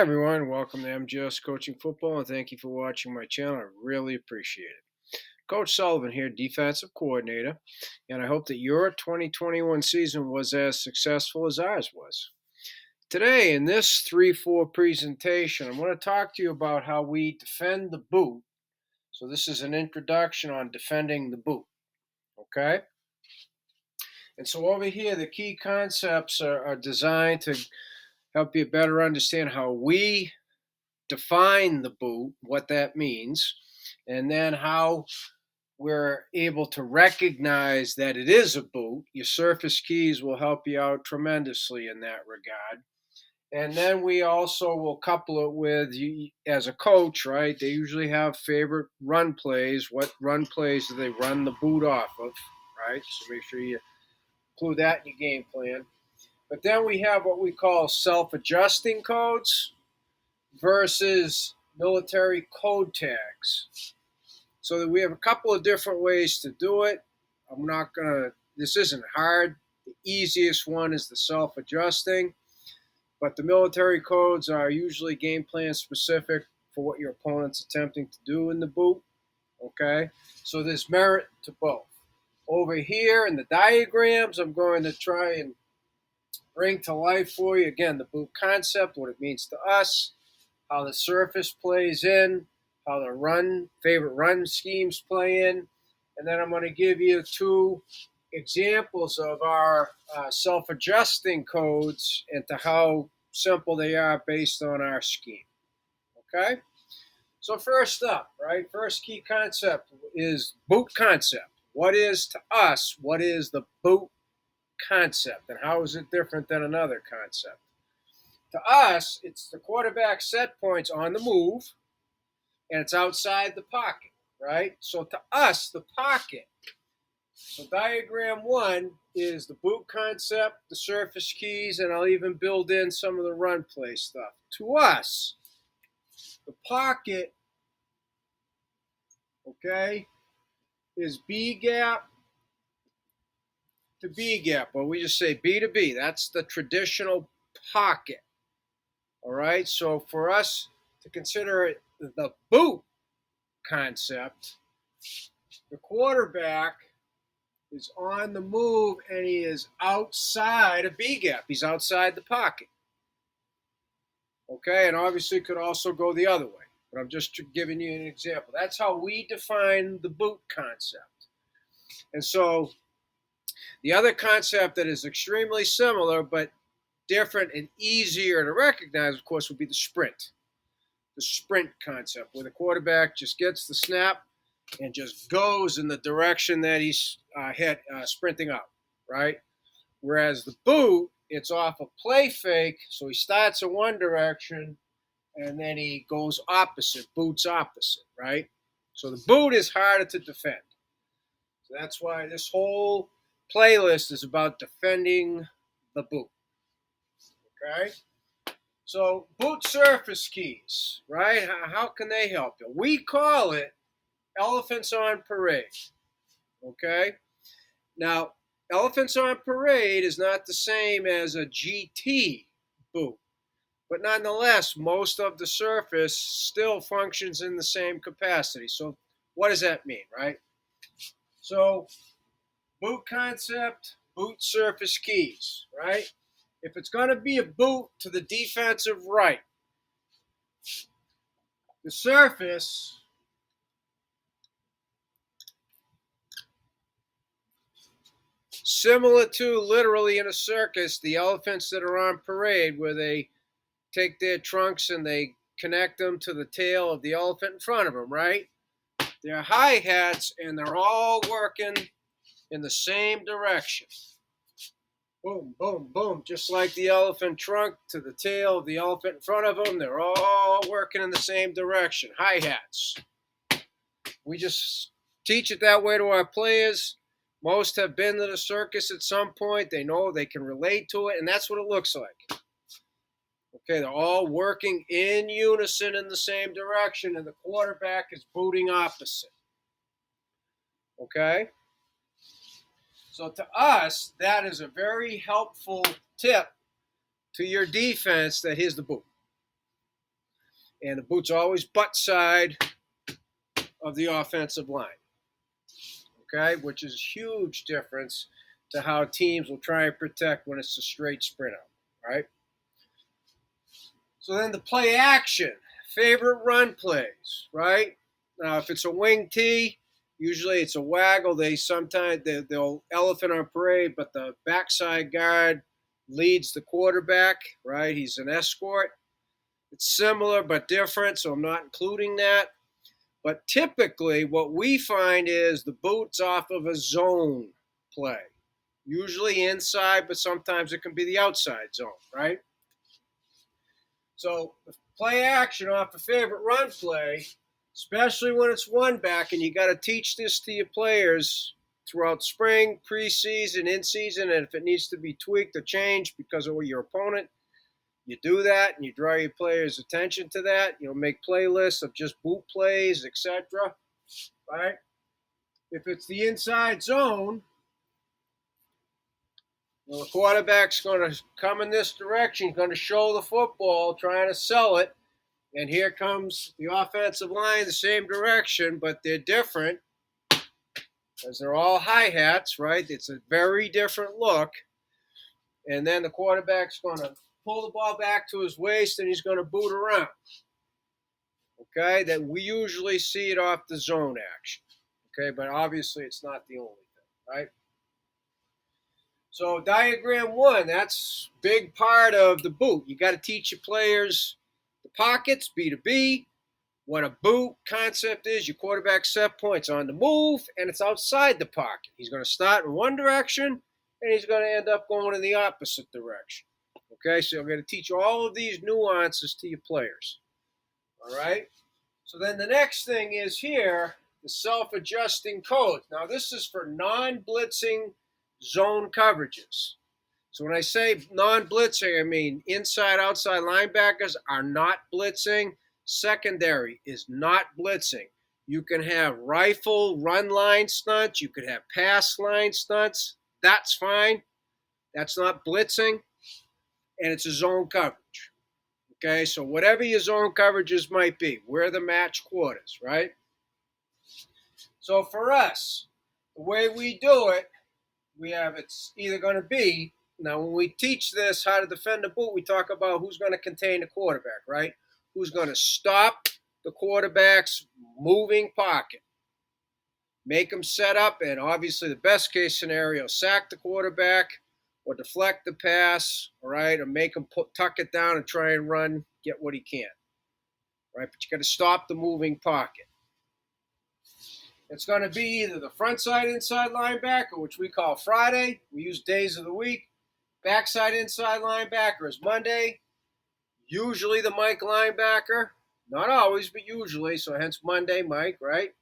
Hi everyone, welcome to MGS Coaching Football, and thank you for watching my channel. I really appreciate it. Coach Sullivan here, defensive coordinator, and I hope that your 2021 season was as successful as ours was. Today, in this 3-4 presentation, I'm going to talk to you about how we defend the boot. So this is an introduction on defending the boot, okay? And so over here, the key concepts are designed to help you better understand how we define the boot, what that means, and then how we're able to recognize that it is a boot. Your surface keys will help you out tremendously in that regard. And then we also will couple it with, as a coach, right? They usually have favorite run plays. What run plays do they run the boot off of, right? So make sure you include that in your game plan. But then we have what we call self-adjusting codes versus military code tags. So that we have a couple of different ways to do it. This isn't hard. The easiest one is the self-adjusting, but the military codes are usually game plan specific for what your opponent's attempting to do in the boot, okay? So there's merit to both. Over here in the diagrams, I'm going to try and bring to life for you, again, the boot concept, what it means to us, how the surface plays in, how the favorite run schemes play in, and then I'm going to give you two examples of our self-adjusting codes and to how simple they are based on our scheme. Okay? So first up, right, first key concept is boot concept. What is to us, what is the boot concept, and how is it different than another concept? To us, it's the quarterback set points on the move, and it's outside the pocket, right? So to us, the pocket. So diagram one is the boot concept, the surface keys, and I'll even build in some of the run play stuff. To us, the pocket, okay, is B gap to B gap. Well, we just say B to B. That's the traditional pocket. All right, so for us to consider it the boot concept, the quarterback is on the move and he is outside a B gap. He's outside the pocket. Okay, and obviously could also go the other way, but I'm just giving you an example. That's how we define the boot concept. And so the other concept that is extremely similar but different and easier to recognize, of course, would be the sprint. The sprint concept, where the quarterback just gets the snap and just goes in the direction that he's sprinting out, right? Whereas the boot, it's off a play fake, so he starts in one direction and then he goes opposite, boots opposite, right? So the boot is harder to defend. So that's why this whole playlist is about defending the boot, okay? So boot surface keys, right? How can they help you? We call it elephants on parade, okay? Now, elephants on parade is not the same as a GT boot, but nonetheless, most of the surface still functions in the same capacity. So what does that mean, right? So boot concept, boot surface keys, right? If it's going to be a boot to the defensive right, the surface similar to literally in a circus, the elephants that are on parade where they take their trunks and they connect them to the tail of the elephant in front of them, right? They're hi-hats and they're all working in the same direction. Boom, boom, boom. Just like the elephant trunk to the tail of the elephant in front of them, they're all working in the same direction. Hi-hats. We just teach it that way to our players. Most have been to the circus at some point. They know they can relate to it, and that's what it looks like. Okay, they're all working in unison in the same direction, and the quarterback is booting opposite. Okay? So to us, that is a very helpful tip to your defense that here's the boot. And the boot's always butt side of the offensive line. Okay, which is a huge difference to how teams will try and protect when it's a straight sprint out, right? So then the play action, favorite run plays, right? Now, if it's a wing tee, usually it's a waggle. They'll elephant on parade, but the backside guard leads the quarterback, right? He's an escort. It's similar but different, so I'm not including that. But typically, what we find is the boot's off of a zone play, usually inside, but sometimes it can be the outside zone, right? So play action off a favorite run play, especially when it's one back, and you got to teach this to your players throughout spring, preseason, in season, and if it needs to be tweaked or changed because of your opponent, you do that and you draw your players' attention to that. You'll make playlists of just boot plays, etc. Right? If it's the inside zone, well, the quarterback's going to come in this direction. He's going to show the football, trying to sell it. And here comes the offensive line the same direction, but they're different because they're all hi-hats, right? It's a very different look. And then the quarterback's going to pull the ball back to his waist and he's going to boot around. Okay, that we usually see it off the zone action. Okay, but obviously it's not the only thing, right? So diagram 1, that's big part of the boot. You got to teach your players the pockets, B to B, what a boot concept is. Your quarterback set points on the move, and it's outside the pocket. He's going to start in one direction, and he's going to end up going in the opposite direction. Okay, so you're going to teach all of these nuances to your players. All right? So then the next thing is here, the self-adjusting codes. Now, this is for non-blitzing zone coverages. So when I say non-blitzing, I mean inside, outside linebackers are not blitzing. Secondary is not blitzing. You can have rifle run line stunts. You could have pass line stunts. That's fine. That's not blitzing. And it's a zone coverage. Okay, so whatever your zone coverages might be, we're the match quarters, right? So for us, the way we do it, it's either going to be, now when we teach this, how to defend the boot, we talk about who's going to contain the quarterback, right? Who's going to stop the quarterback's moving pocket. Make them set up, and obviously the best case scenario, sack the quarterback or deflect the pass, all right, or make him tuck it down and try and run, get what he can, right? But you got to stop the moving pocket. It's going to be either the front side inside linebacker, which we call Friday. We use days of the week. Backside inside linebacker is Monday. Usually the Mike linebacker. Not always, but usually. So hence Monday, Mike, right?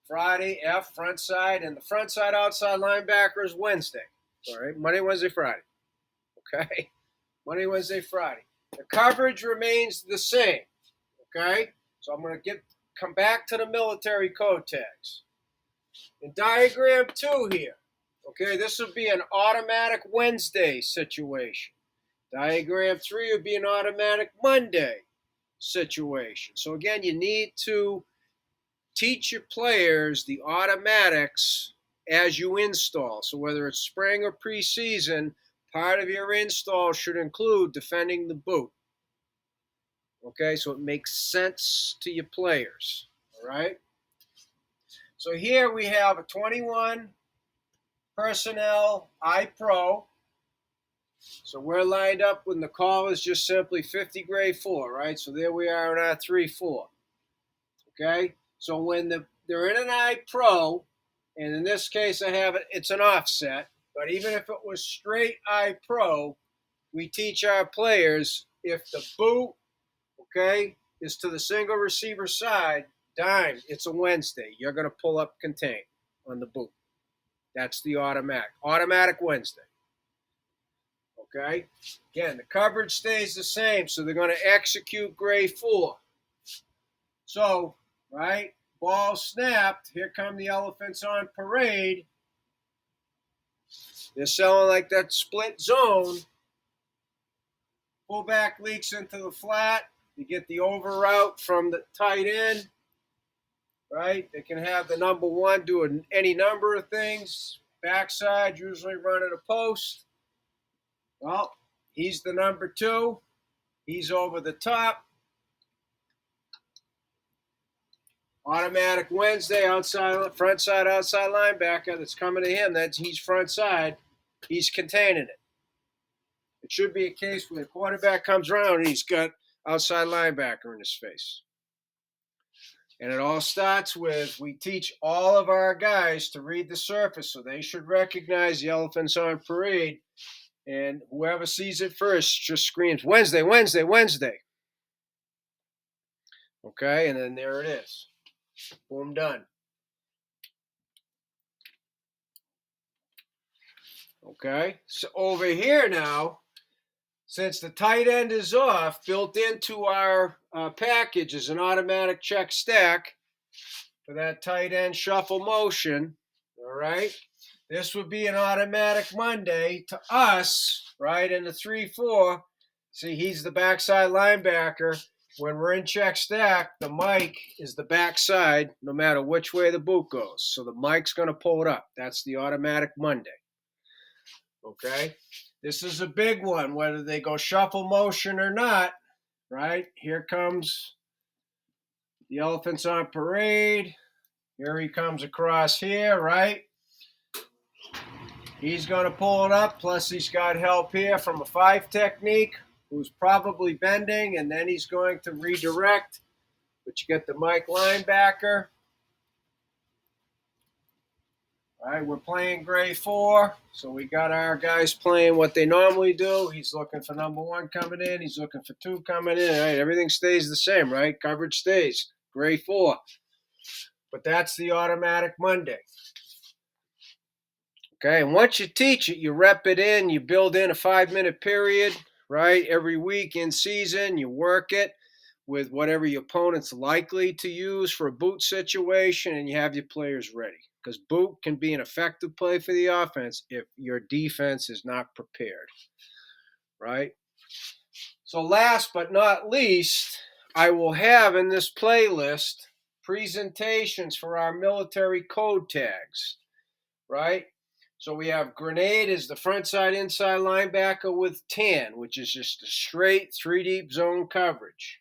Friday, F, front side. And the front side outside linebacker is Wednesday. All right, Monday, Wednesday, Friday. Okay? Monday, Wednesday, Friday. The coverage remains the same. Okay? So I'm going to come back to the military code tags. In diagram 2 here, okay, this would be an automatic Wednesday situation. Diagram 3 would be an automatic Monday situation. So again, you need to teach your players the automatics as you install. So whether it's spring or preseason, part of your install should include defending the boot. Okay, so it makes sense to your players. All right. So here we have a 21 personnel I-Pro. So we're lined up when the call is just simply 50 grade 4, right? So there we are in our 3-4. Okay? So when they're in an I-Pro, and in this case it's an offset, but even if it was straight I-Pro, we teach our players if the boot, okay, is to the single receiver side, dime, it's a Wednesday. You're going to pull up contain on the boot. That's the automatic Wednesday. Okay? Again, the coverage stays the same, so they're going to execute grade 4. So, right, ball snapped. Here come the elephants on parade. They're selling like that split zone. Fullback leaks into the flat. You get the over route from the tight end, right? They can have the number one doing any number of things. Backside, usually running a post. Well, he's the number two. He's over the top. Automatic Wednesday, outside, front side, outside linebacker that's coming to him. He's front side. He's containing it. It should be a case where the quarterback comes around and he's got outside linebacker in his face. And it all starts with, we teach all of our guys to read the surface, so they should recognize the elephants on parade. And whoever sees it first just screams, Wednesday, Wednesday, Wednesday. Okay, and then there it is. Boom, done. Okay, so over here now, since the tight end is off, built into our package is an automatic check stack for that tight end shuffle motion. All right, this would be an automatic Monday to us, right, in the 3-4. See, he's the backside linebacker. When we're in check stack, the mic is the backside no matter which way the boot goes. So the mic's going to pull it up. That's the automatic Monday. Okay? This is a big one, whether they go shuffle motion or not, right? Here comes the elephants on parade. Here he comes across here, right? He's going to pull it up, plus he's got help here from a 5 technique, who's probably bending, and then he's going to redirect. But you get the Mike linebacker. All right, we're playing gray 4, so we got our guys playing what they normally do. He's looking for number 1 coming in. He's looking for 2 coming in. All right, everything stays the same, right? Coverage stays. Gray 4. But that's the automatic Monday. Okay, and once you teach it, you rep it in, you build in a 5-minute period, right? Every week in season, you work it with whatever your opponent's likely to use for a boot situation, and you have your players ready. Because boot can be an effective play for the offense if your defense is not prepared, right? So last but not least, I will have in this playlist presentations for our military code tags, right? So we have grenade is the front side inside linebacker with tan, which is just a straight 3-deep zone coverage.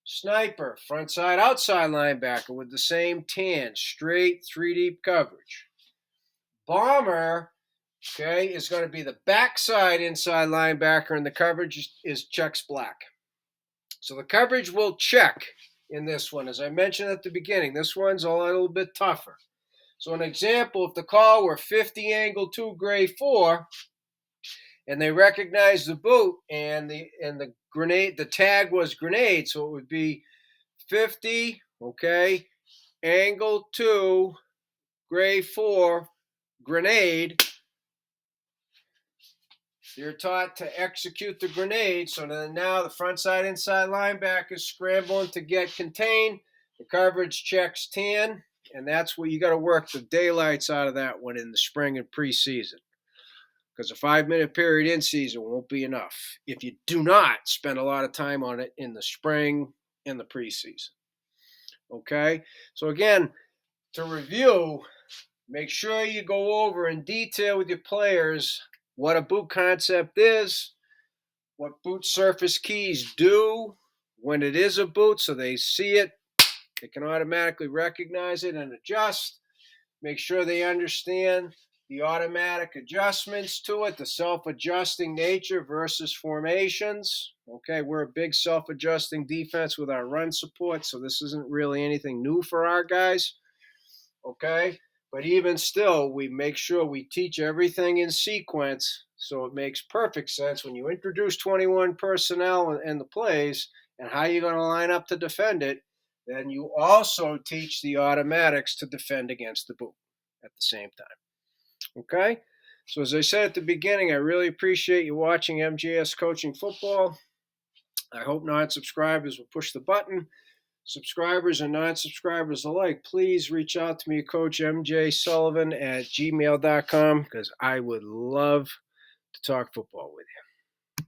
Sniper, front side outside linebacker with the same tan, straight 3-deep coverage. Bomber, okay, is going to be the backside inside linebacker, and the coverage is checks black. So the coverage will check in this one. As I mentioned at the beginning, this one's a little bit tougher. So an example, if the call were 50 angle 2 gray 4, and they recognize the boot and the grenade, the tag was grenade, so it would be 50, okay, angle 2 gray 4 grenade. You're taught to execute the grenade, so then now the front side inside linebacker is scrambling to get contained. The coverage checks 10. And that's where you got to work the daylights out of that one in the spring and preseason. Because a 5-minute period in season won't be enough if you do not spend a lot of time on it in the spring and the preseason. Okay? So again, to review, make sure you go over in detail with your players what a boot concept is, what boot surface keys do when it is a boot so they see it. They can automatically recognize it and adjust. Make sure they understand the automatic adjustments to it, the self-adjusting nature versus formations. Okay, we're a big self-adjusting defense with our run support, so this isn't really anything new for our guys. Okay, but even still, we make sure we teach everything in sequence so it makes perfect sense when you introduce 21 personnel and the plays and how you're going to line up to defend it. Then you also teach the automatics to defend against the boot at the same time. Okay? So as I said at the beginning, I really appreciate you watching MJS Coaching Football. I hope non-subscribers will push the button. Subscribers and non-subscribers alike, please reach out to me, Coach MJ Sullivan at gmail.com, because I would love to talk football with you.